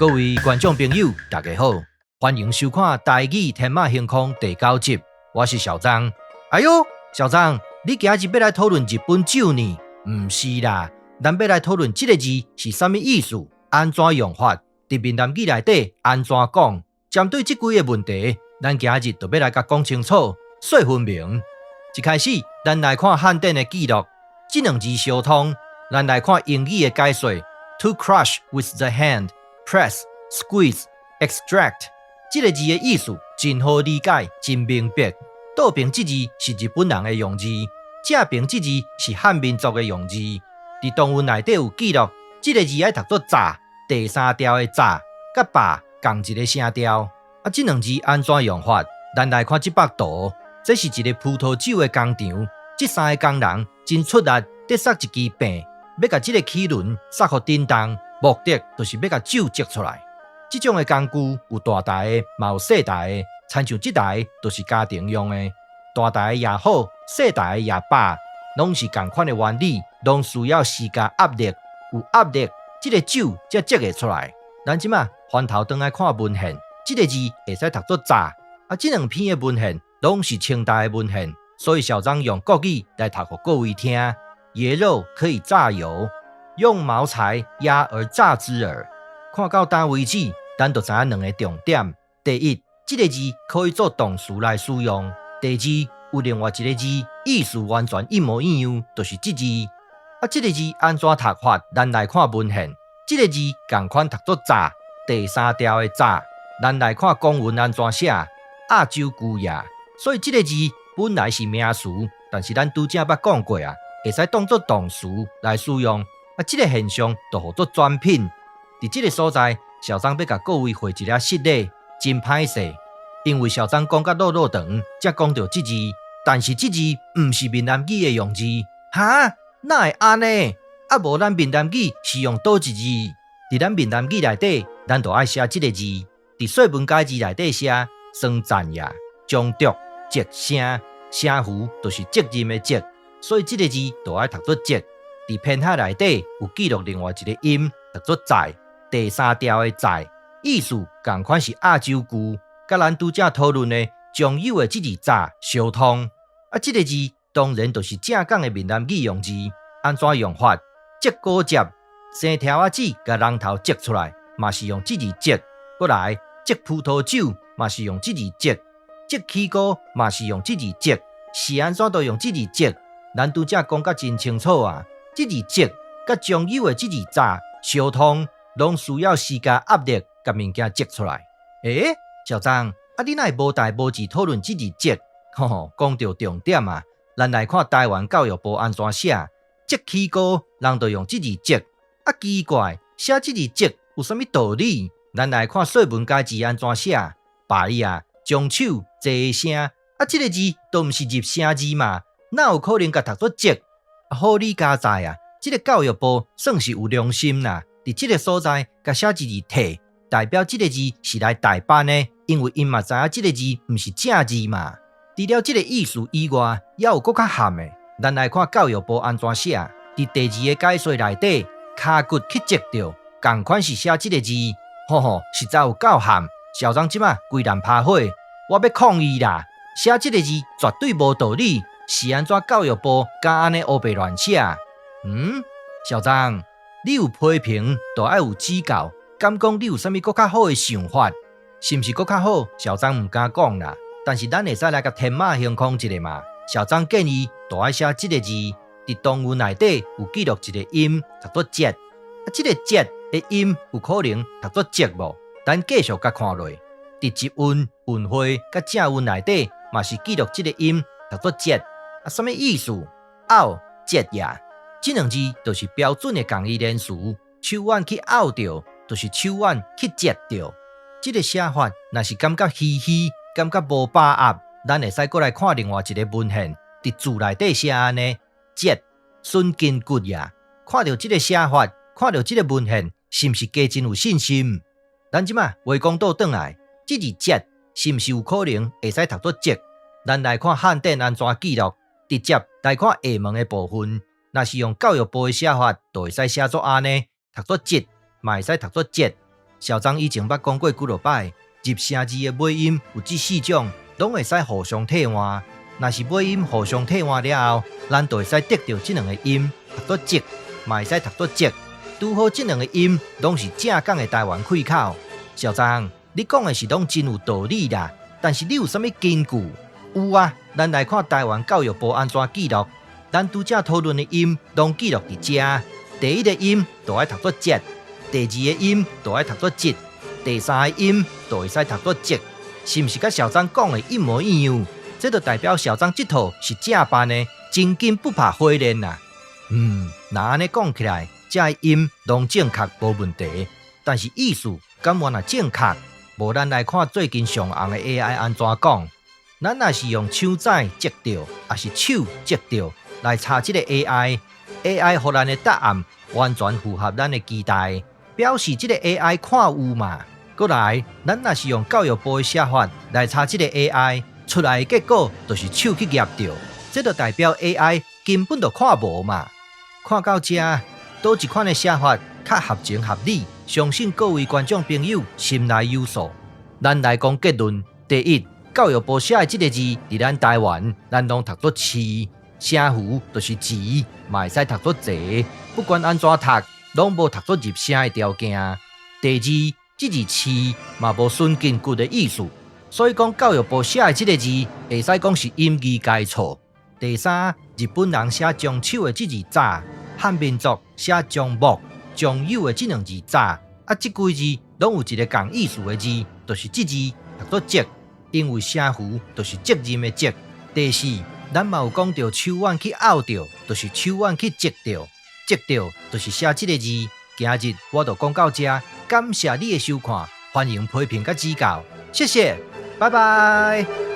各位觀眾朋友，大家好，歡迎收看《台語天馬行空》第9集，我是小張。哎呦，小張，你今日要來討論日本酒呢？不是啦，咱要來討論這個字是什麼意思，安怎用法，在閩南語內底安怎講？針對這幾個問題，咱今日就要來甲講清楚，說分明。一開始，咱來看漢典的記錄，這兩字相通。咱來看英語的解說 ：to crush with the hand。Press, squeeze, extract， 這個字的意思真好理解，真明白。倒邊這字是日本人的用字，正邊這字是漢民族的用字。在動文內底有記錄，這個字要讀作炸，第三調的炸，甲霸共一個聲調。這兩字安怎用法？咱來看這幅圖，這是一個葡萄酒的工廠，這三個工人真出力，得塞一支柄，要把這個齒輪塞互叮當。目的就是要把酒擠出來。這種的工具有大台的，也有小台的。親像這台就是家庭用的，大台的也好，小台的也罷，攏是同款的原理，攏需要施加壓力。有壓力，這個酒才擠會出來。咱即馬翻頭轉來看文獻，這個字會使讀作炸。這兩篇的文獻攏是清代的文獻，所以小張用國語來讀給各位聽。椰肉可以榨油。用茅柴壓而榨之耳。看到單為止，咱就知影兩個重點。第一，這個字可以做動詞來使用；第二，有另外一個字，意思完全一模一樣，就是這字。這個字安怎讀法？咱來看文獻。這個字同款讀作炸，第三調的炸。咱來看公文安怎寫，亞洲龜也。所以這個字本來是名詞，但是咱拄則捌講過啊，會使當作動詞來使用。這個現象就叫做轉品。在這個所在，小張要甲各位回一個實例，真歹勢，因為小張講甲落長，才講到這字，但是這字不是閩南語的用字，哈？哪會安呢？無咱閩南語是用倒一字？在咱閩南語內底，咱就愛寫這個字。在說文解字內底寫，雙贊也，中讀節聲，聲符就是責任的責，所以這個字就愛讀作責。在片刻內底有記錄另外一個音，讀作在，第三調的在，意思同款是亞洲句，甲咱拄則討論的將有的這字在相通。這個字當然就是正港的閩南語用字，安怎用法？擠果汁，生條子甲人頭擠出來，嘛是用這字擠。過來擠葡萄酒，嘛是用這字擠。擠起鍋，嘛是用這字擠。是安怎都用這字擠？咱拄則講甲真清楚啊。這字擠甲將有的這字在相通，攏需要施加壓力，甲物件擠出來。小張，你哪會無代無誌討論這字擠？講到重點啊！咱來看台灣教育部安怎寫，擠起鍋，人就用這字擠。奇怪，寫這字擠有啥物道理？咱來看說文解字安怎寫，白呀，將手坐聲，這個字都毋是入聲字嘛，哪有可能甲讀作擠？好理加在啊！這個教育部算是有良心啦，在這個所在，甲寫一字體，代表這個字是來代辦的，因為因嘛知影這個字不是正字嘛。除了這個意思以外，也有更較含的。咱來看教育部安怎寫，在第二個解說內底，骹骨去擠掉，同款是寫這個字，實在有夠含。小張即馬規然拍火，我要抗議啦！寫這個字絕對無道理。是安怎教育部敢安尼烏白亂寫？小張，你有批評，就愛有指教。敢講你有啥物更較好的想法？是毋是更較好？小張唔敢講啦。但是咱會使來個天馬行空一下嘛。小張建議，就愛寫這個字，在動文內底有記錄一個音，讀作擠。這個擠的音有可能讀作擠無？咱繼續甲看落，在集韻、韻會甲正韻內底，嘛是記錄這個音，讀作擠。什麼意思？拗擠呀，這兩字就是標準的共義連詞。手腕去拗掉，就是手腕去擠掉。這個寫法，若是感覺虛虛，感覺無把握，咱會使過來看另外一個文獻，在字內底寫安尼擠，順筋骨呀。看到這個寫法，看到這個文獻，是毋是加真有信心？咱即馬話講倒轉來，這字擠是毋是有可能會使讀作擠？咱來看漢典安怎記錄。直接來看下門的部分，若是用教育部的寫法，就會使寫作安尼，讀作擠，嘛會使讀作擠。小張以前捌講過幾落擺，入聲字的尾音有這4種，攏會使互相替換。若是尾音互相替換了後，咱就會使得到這兩個音，讀作節，嘛會使讀作節。拄好這兩個音攏是正港的台灣開口。小張，你講的是攏真有道理啦，但是你有啥物根據？有啊，咱來看台灣教育部安怎記錄。咱拄則討論的音攏記錄佇遮。第一個音就愛讀作節，第二個音就愛讀作節，第三個音就會使讀作節，是毋是甲小張講的一模一樣？這就代表小張這套是正辦的，真金不怕火煉啦。那安尼講起來，這音攏正確無問題，但是意思敢原來正確？無咱來看最近上紅的 AI 安怎講？咱若是用手指接着，還是手接着來查這個 AI，AI 互咱的答案完全符合咱的期待，表示這個 AI 看有嘛。過來，咱若是用教育部的寫法來查這個 AI，出來的結果就是手去夾着，這就代表 AI 根本就看無嘛。看到這，倒一款的寫法較合情合理，相信各位觀眾朋友心內有數。咱來講結論：第一，教育部寫的這個字，佇咱台灣，咱攏讀作市，聲符就是字，嘛會使讀作賊。不管安怎讀，攏無讀作入聲的條件。第二，這字市嘛無順筋骨的意思，所以講教育部寫的這個字，會使講是音譯改錯。第三，日本人寫將手的這字早，漢民族寫將木、將有的這兩字早，啊，這幾字攏有一個共意思的字，就是這字讀作節。因為聲符就是責任的責。第四，咱嘛有講到手腕去拗着，就是手腕去接着，接着就是寫這個字。今日我就講到這，感謝你的收看，歡迎批評甲指教，謝謝，拜拜。